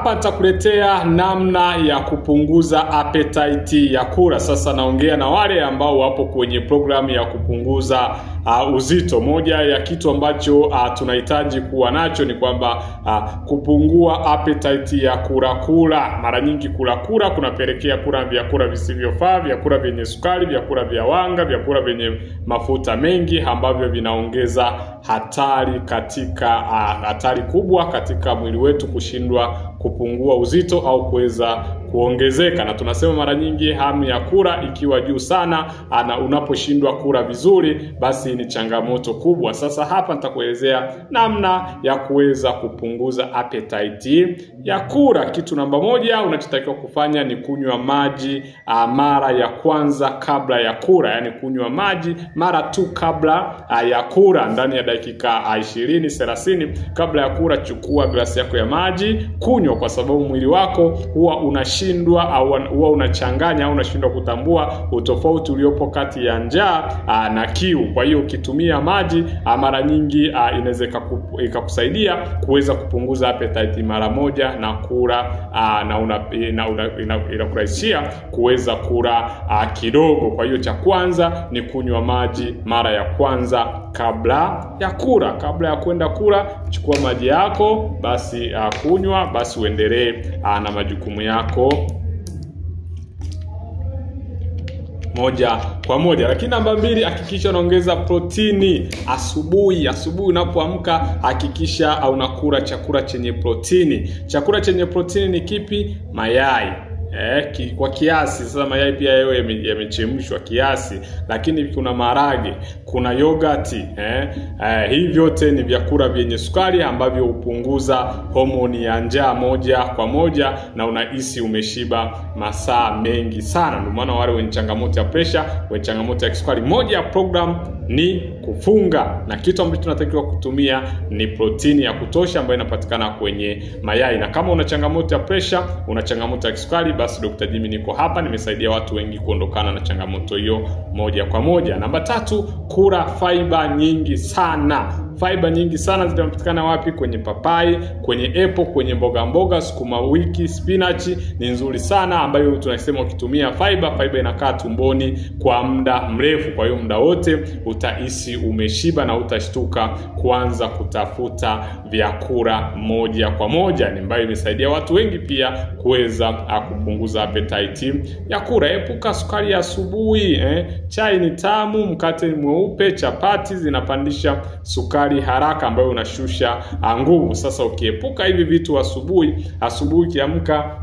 Hapa nitakuletea namna ya kupunguza appetite ya kula. Sasa naongea na wale ambao wapo kwenye programu ya kupunguza uzito. Moja ya kitu ambacho tunahitaji kuwa nacho ni kwamba kupungua appetite ya kula. Mara nyingi kula kunapelekea kula vyakula visivyofaa, vyakula vyenye sukari, vyakula vya wanga, vyakula vyenye mafuta mengi ambavyo vinaongeza hatari kubwa katika mwili wetu kushindwa kupungua uzito au kuweza kuongezeka. Na tunasema mara nyingi hamu ya kula ikiwa juu sana na unaposhindwa kula vizuri, basi ni changamoto kubwa. Sasa hapa nitakuelezea namna ya kuweza kupunguza appetite ya kula. Kitu namba moja unachotakiwa kufanya ni kunywa maji mara ya kwanza kabla ya kula. Yani kunywa maji mara tu kabla ya kula. Ndani ya dakika 20-30 kabla ya kula, chukua glasi yako ya maji, kunywa, kwa sababu mwili wako huwa unashindwa au huwa unachanganya au unashindwa kutambua utofauti uliopo kati ya njaa na kiu. Kwa hiyo ukitumia maji mara nyingi inaweza ikakusaidia kuweza kupunguza appetite mara moja na kula inakurahisishia kuweza kula kidogo. Kwa hiyo cha kwanza ni kunywa maji mara ya kwanza kabla ya kula. Kabla ya kwenda kula, chukua maji yako, basi kunywa, basi uendelee na majukumu yako moja kwa moja. Lakini namba 2, hakikisha unaongeza protini asubuhi. Asubuhi unapoamka hakikisha unakula chakula chenye protini. Chakula chenye protini ni kipi? Mayai. Kwa kiasi. Sasa mayai pia yamechemshwa kiasi, lakini kuna maharage, kuna yogurt. Hivi vyote ni vyakula vyenye sukari ambavyo hupunguza homoni ya njaa moja kwa moja na unahisi umeshiba masaa mengi sana. Ndio maana wale wenye changamoto ya pressure, wenye changamoto ya kisukari, moja ya program ni kufunga, na kitu ambacho tunatakiwa kutumia ni protini ya kutosha ambayo inapatikana kwenye mayai. Na kama una changamoto ya pressure, una changamoto ya kisukari, basi Dr. Jimmy niko hapa, nimesaidia watu wengi kuondokana na changamoto hiyo moja kwa moja. Namba 3, kula fiber nyingi sana. Fiber nyingi sana zinapatikana wapi? Kwenye papai, kwenye apple, kwenye mboga, sukuma wiki, spinach ni nzuri sana, ambayo tunasema ukitumia fiber inakaa tumboni kwa muda mrefu. Kwa hiyo muda wote utahisi umeshiba na utashtuka kuanza kutafuta vyakula moja kwa moja. Ni ambayo imesaidia watu wengi pia kuweza kupunguza appetite ya kula. Epuka sukari ya asubuhi. Chai ni tamu, mkate ni mweupe, chapati zinapandisha sukari haraka ambayo unashusha nguvu. Sasa ukiepuka hivi vitu asubuhi kiamka,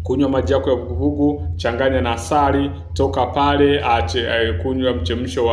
kunywa maji yako ya vuguvugu, changanya na asali, toka pale kunywa mchemsho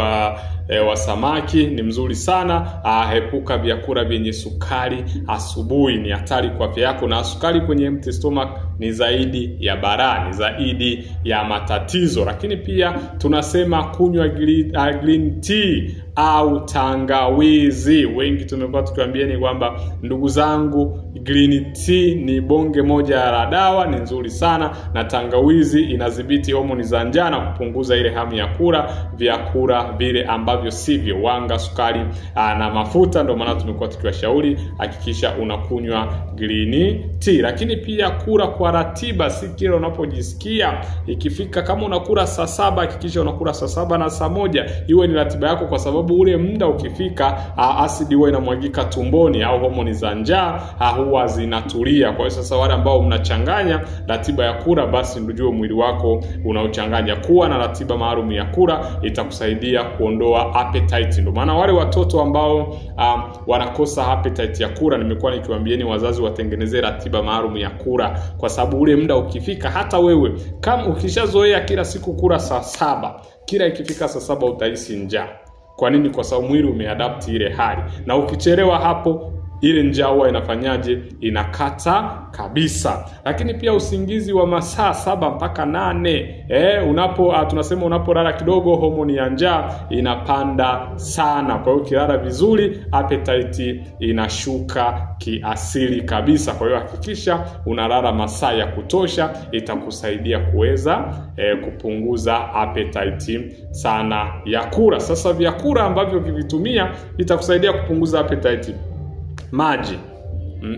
wa samaki, ni mzuri sana. Epuka vyakula vyenye sukari asubuhi, ni hatari kwa afya yako, na sukari kwenye empty stomach ni zaidi ya balaa, ni zaidi ya matatizo. Lakini pia tunasema kunywa green tea au tangawizi. Wengi tumekuwa tukiwaambieni kwamba ndugu zangu, green tea ni bonge moja la dawa, ni nzuri sana, na tangawizi inadhibiti homoni za njaa na kupunguza ile hamu ya kula vyakula vile ambavyo sivyo, wanga, sukari na mafuta. Ndio maana tumekuwa tukiwashauri hakikisha unakunywa green tea. Lakini pia kula kwa ratiba, si kila unapojisikia. Ikifika kama unakula saa 7, hakikisha unakula saa 7 na saa 1. Iwe ni ratiba yako, kwa sababu ule muda ukifika asidi huwa inamwagika tumboni au homoni za njaa huwa zinatulia. Kwa hiyo sasa wale ambao mnachanganya ratiba ya kula, basi ndio mwili wako unaochanganya. Kuwa na ratiba maalum ya kula itakusaidia kuondoa appetite. Ndio maana wale watoto ambao wanakosa appetite ya kula, nimekuwa nikiwaambieni wazazi watengenezee ratiba maalum ya kula, kwa sababu ule muda ukifika, hata wewe kama ukishazoea kila siku kula saa 7, kila ikifika saa 7 utahisi njaa. Kwa nini? Kwa sababu mwili umeadapt ile hali, na ukichelewa hapo ile njaa huwa inafanyaje? Inakata kabisa. Lakini pia usingizi wa masaa 7 mpaka 8. Tunasema unapolala kidogo, homoni ya njaa inapanda sana. Kwa hiyo ukilala vizuri, appetite inashuka kiasili kabisa. Kwa hiyo hakikisha unalala masaa ya kutosha, itakusaidia kuweza kupunguza appetite sana ya kula. Sasa vyakula ambavyo ukivitumia itakusaidia kupunguza appetite: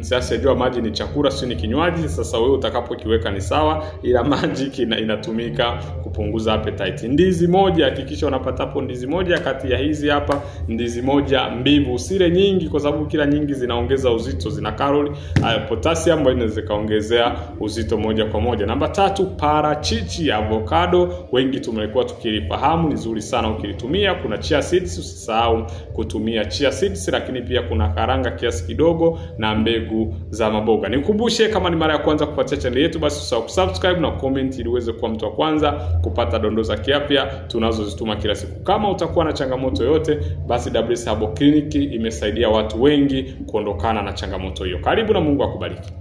Sasa jua maji ni chakula, sio ni kinywaji. Sasa wewe utakapokiweka ni sawa, ila maji inatumika kupunguza appetite. Ndizi moja, hakikisha unapata hapo ndizi moja kati ya hizi hapa, ndizi moja mbivu. Usile nyingi kwa sababu kila nyingi zinaongeza uzito, zina kalori, potassium ambayo inaweza kaongezea uzito moja kwa moja. Namba 3, parachichi, avocado. Wengi tumekuwa tukilifahamu, ni nzuri sana ukilitumia. Kuna chia seeds, usisahau kutumia chia seeds, lakini pia kuna karanga kiasi kidogo na mbegu za maboga. Nikukumbushe, kama ni mara ya kwanza kufuatia channel yetu, basi usisahau kusubscribe na comment ili uweze kuwa mtu wa kwanza kupata dondoo za kiafya tunazozituma kila siku. Kama utakuwa na changamoto yoyote, basi WS Herbal Clinic imesaidia watu wengi kuondokana na changamoto hiyo. Karibu na Mungu akubariki.